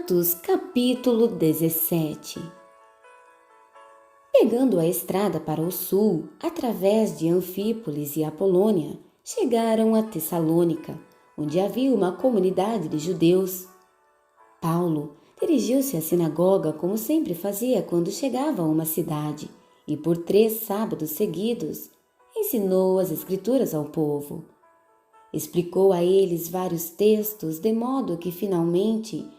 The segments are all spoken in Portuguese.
Atos, capítulo 17. Pegando a estrada para o sul, através de Anfípolis e Apolônia, chegaram a Tessalônica, onde havia uma comunidade de judeus. Paulo dirigiu-se à sinagoga como sempre fazia quando chegava a uma cidade, e por 3 sábados seguidos ensinou as Escrituras ao povo. Explicou a eles vários textos, de modo que finalmente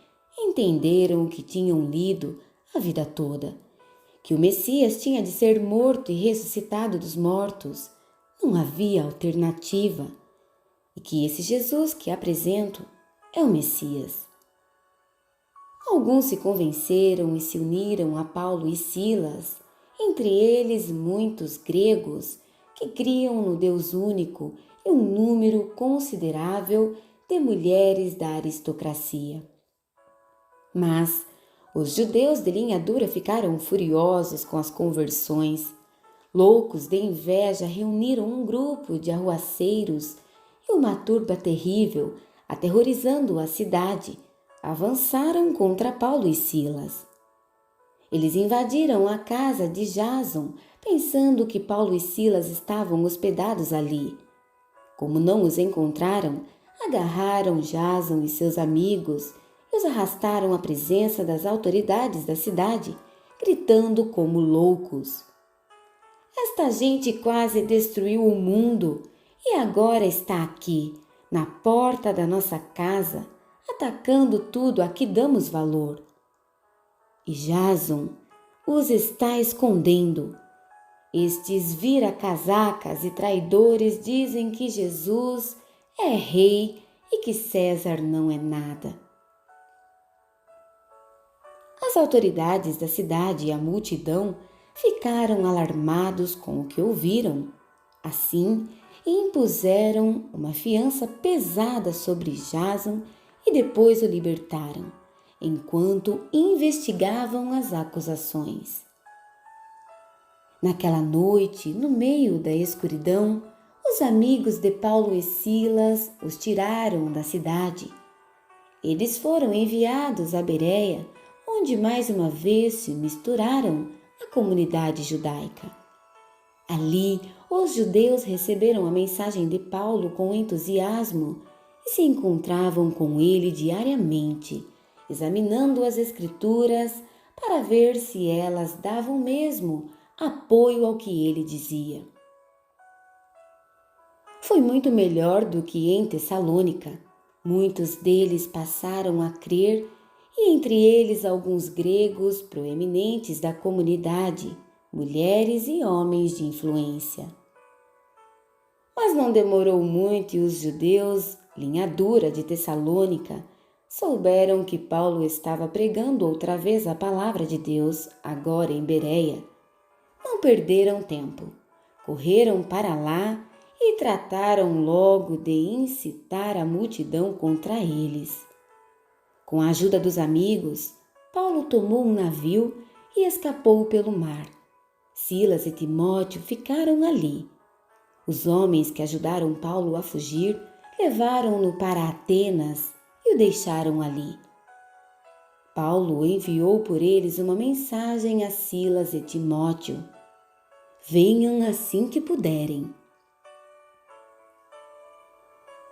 entenderam o que tinham lido a vida toda, que o Messias tinha de ser morto e ressuscitado dos mortos, não havia alternativa, e que esse Jesus que apresento é o Messias. Alguns se convenceram e se uniram a Paulo e Silas, entre eles muitos gregos que criam no Deus único e um número considerável de mulheres da aristocracia. Mas os judeus de linha dura ficaram furiosos com as conversões. Loucos de inveja, reuniram um grupo de arruaceiros e uma turba terrível, aterrorizando a cidade, avançaram contra Paulo e Silas. Eles invadiram a casa de Jason, pensando que Paulo e Silas estavam hospedados ali. Como não os encontraram, agarraram Jason e seus amigos e os arrastaram à presença das autoridades da cidade, gritando como loucos. Esta gente quase destruiu o mundo e agora está aqui, na porta da nossa casa, atacando tudo a que damos valor. E Jason os está escondendo. Estes vira-casacas e traidores dizem que Jesus é rei e que César não é nada. As autoridades da cidade e a multidão ficaram alarmados com o que ouviram. Assim, impuseram uma fiança pesada sobre Jason e depois o libertaram, enquanto investigavam as acusações. Naquela noite, no meio da escuridão, os amigos de Paulo e Silas os tiraram da cidade. Eles foram enviados a Bereia, onde mais uma vez se misturaram à comunidade judaica. Ali, os judeus receberam a mensagem de Paulo com entusiasmo e se encontravam com ele diariamente, examinando as Escrituras para ver se elas davam mesmo apoio ao que ele dizia. Foi muito melhor do que em Tessalônica. Muitos deles passaram a crer, e entre eles alguns gregos proeminentes da comunidade, mulheres e homens de influência. Mas não demorou muito e os judeus, linha dura de Tessalônica, souberam que Paulo estava pregando outra vez a palavra de Deus, agora em Bereia. Não perderam tempo, correram para lá e trataram logo de incitar a multidão contra eles. Com a ajuda dos amigos, Paulo tomou um navio e escapou pelo mar. Silas e Timóteo ficaram ali. Os homens que ajudaram Paulo a fugir levaram-no para Atenas e o deixaram ali. Paulo enviou por eles uma mensagem a Silas e Timóteo: venham assim que puderem.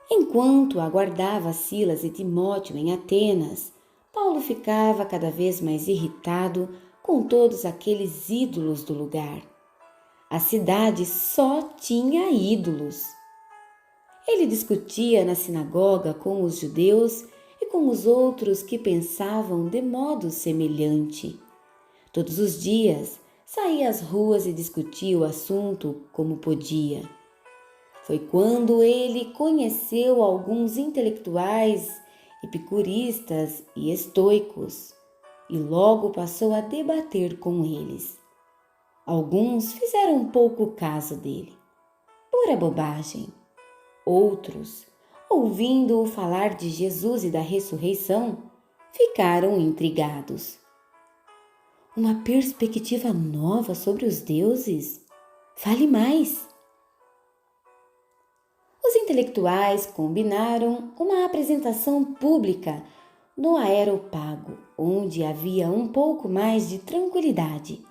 Enquanto aguardava Silas e Timóteo em Atenas, Paulo ficava cada vez mais irritado com todos aqueles ídolos do lugar. A cidade só tinha ídolos. Ele discutia na sinagoga com os judeus e com os outros que pensavam de modo semelhante. Todos os dias saía às ruas e discutia o assunto como podia. Foi quando ele conheceu alguns intelectuais, epicuristas e estoicos, e logo passou a debater com eles. Alguns fizeram pouco caso dele, pura bobagem. Outros, ouvindo-o falar de Jesus e da ressurreição, ficaram intrigados. Uma perspectiva nova sobre os deuses? Fale mais! Os intelectuais combinaram uma apresentação pública no Aerópago, onde havia um pouco mais de tranquilidade.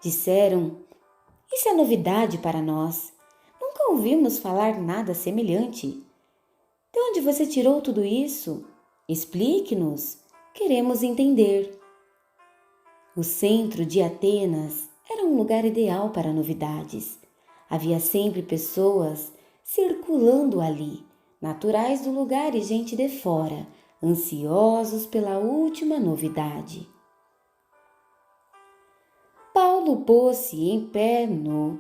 Disseram: Isso é novidade para nós. Nunca ouvimos falar nada semelhante. De onde você tirou tudo isso? Explique-nos. Queremos entender. O centro de Atenas era um lugar ideal para novidades. Havia sempre pessoas circulando ali, naturais do lugar e gente de fora, ansiosos pela última novidade. Paulo pôs-se em pé no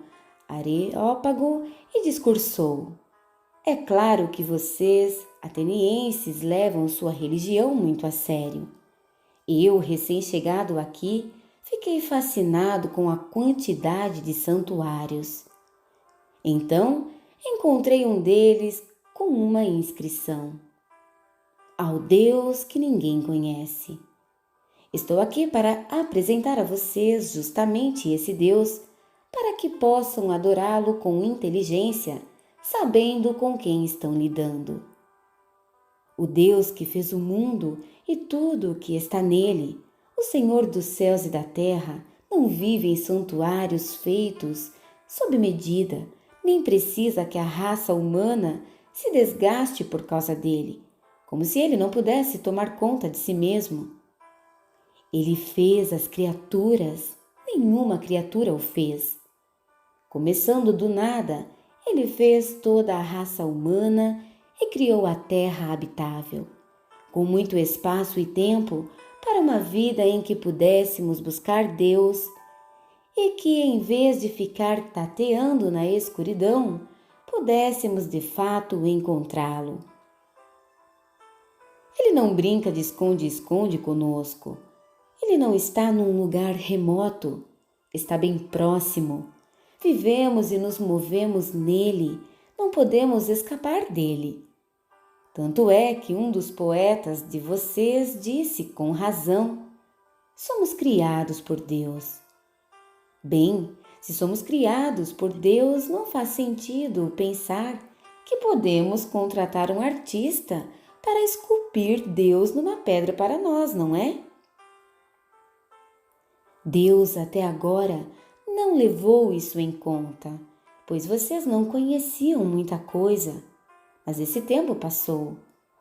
Areópago e discursou: É claro que vocês, atenienses, levam sua religião muito a sério. Eu, recém-chegado aqui, fiquei fascinado com a quantidade de santuários. Então, encontrei um deles com uma inscrição: Ao Deus que ninguém conhece. Estou aqui para apresentar a vocês justamente esse Deus, para que possam adorá-lo com inteligência, sabendo com quem estão lidando. O Deus que fez o mundo e tudo o que está nele, o Senhor dos céus e da terra, não vive em santuários feitos sob medida, nem precisa que a raça humana se desgaste por causa dele, como se ele não pudesse tomar conta de si mesmo. Ele fez as criaturas, nenhuma criatura o fez. Começando do nada, ele fez toda a raça humana e criou a terra habitável, com muito espaço e tempo para uma vida em que pudéssemos buscar Deus e que, em vez de ficar tateando na escuridão, pudéssemos de fato encontrá-lo. Ele não brinca de esconde-esconde conosco. Ele não está num lugar remoto, está bem próximo. Vivemos e nos movemos nele, não podemos escapar dele. Tanto é que um dos poetas de vocês disse com razão: somos criados por Deus. Bem, se somos criados por Deus, não faz sentido pensar que podemos contratar um artista para esculpir Deus numa pedra para nós, não é? Deus até agora não levou isso em conta, pois vocês não conheciam muita coisa. Mas esse tempo passou.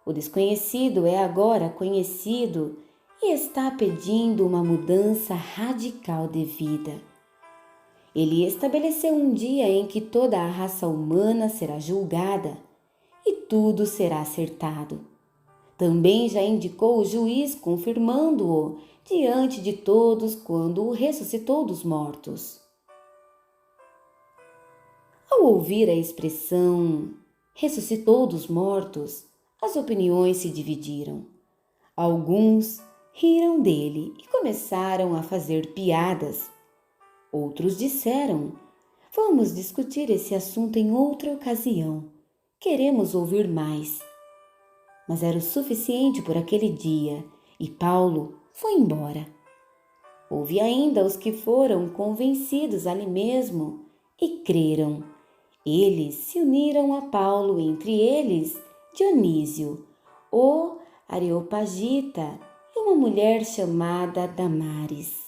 O desconhecido é agora conhecido e está pedindo uma mudança radical de vida. Ele estabeleceu um dia em que toda a raça humana será julgada e tudo será acertado. Também já indicou o juiz, confirmando-o diante de todos quando o ressuscitou dos mortos. Ao ouvir a expressão ressuscitou dos mortos, as opiniões se dividiram. Alguns riram dele e começaram a fazer piadas. Outros disseram: Vamos discutir esse assunto em outra ocasião. Queremos ouvir mais. Mas era o suficiente por aquele dia e Paulo foi embora. Houve ainda os que foram convencidos ali mesmo e creram. Eles se uniram a Paulo, entre eles Dionísio, o Areopagita e uma mulher chamada Damaris.